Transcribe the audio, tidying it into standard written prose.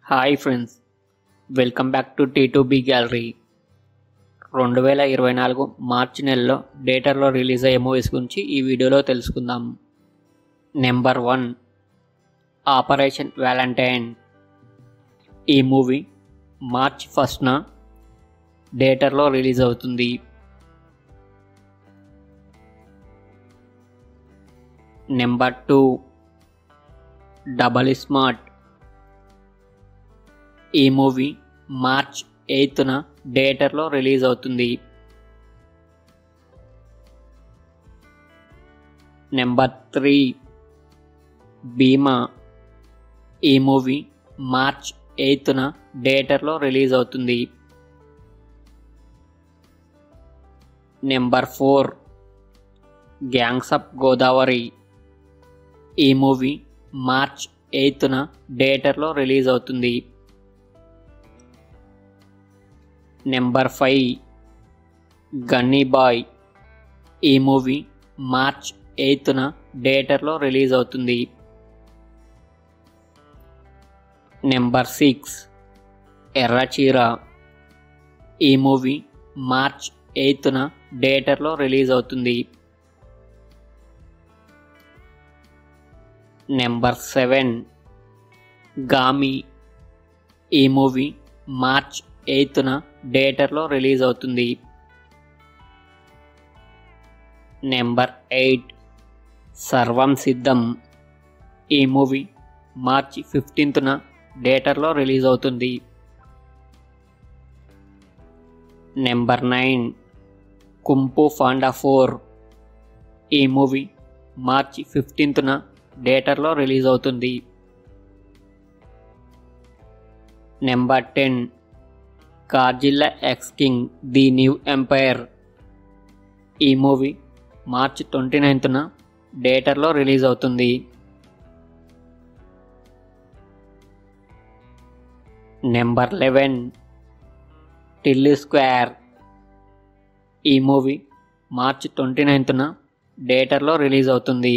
Hi friends, welcome back to T2B gallery. 2024 March నెలలో థియేటర్లో release అయ్యే మూవీస్ గురించి ఈ వీడియోలో తెలుసుకుందాం. Number 1, operation Valentine. ఈ మూవీ మార్చి 1న థియేటర్లో రిలీజ్ అవుతుంది. Number 2, double smart. ఈ మూవీ మార్చ్ 8న థియేటర్లో రిలీజ్ అవుతుంది. నెంబర్ 3, భీమా. ఈ మూవీ మార్చ్ 8న థియేటర్లో రిలీజ్ అవుతుంది. Number 4, gangs of Godavari. ఈ మూవీ మార్చ్ 8న థియేటర్లో రిలీజ్ అవుతుంది. నెంబర్ 5, గన్నీ బాయ్. ఈ మూవీ మార్చ్ 8న థియేటర్లో రిలీజ్ అవుతుంది. నెంబర్ 6, ఎర్రచీర. ఈ మూవీ మార్చ్ 8న థియేటర్లో రిలీజ్ అవుతుంది. నెంబర్ 7, గామి. ఈ మూవీ మార్చ్ 8న థియేటర్లో రిలీజ్ అవుతుంది. నెంబర్ 8, సర్వం సిద్ధం. ఈ మూవీ మార్చి 15న థియేటర్లో రిలీజ్ అవుతుంది. Number 9, Kung Fu Panda 4. ఈ మూవీ మార్చి 15న థియేటర్లో రిలీజ్ అవుతుంది. Number 10, Godzilla x Kong The New Empire. ఈ మూవీ మార్చి 29న థియేటర్లో రిలీజ్ అవుతుంది. Number 11, Tillu Square. ఈ మూవీ మార్చి 29న థియేటర్లో రిలీజ్ అవుతుంది.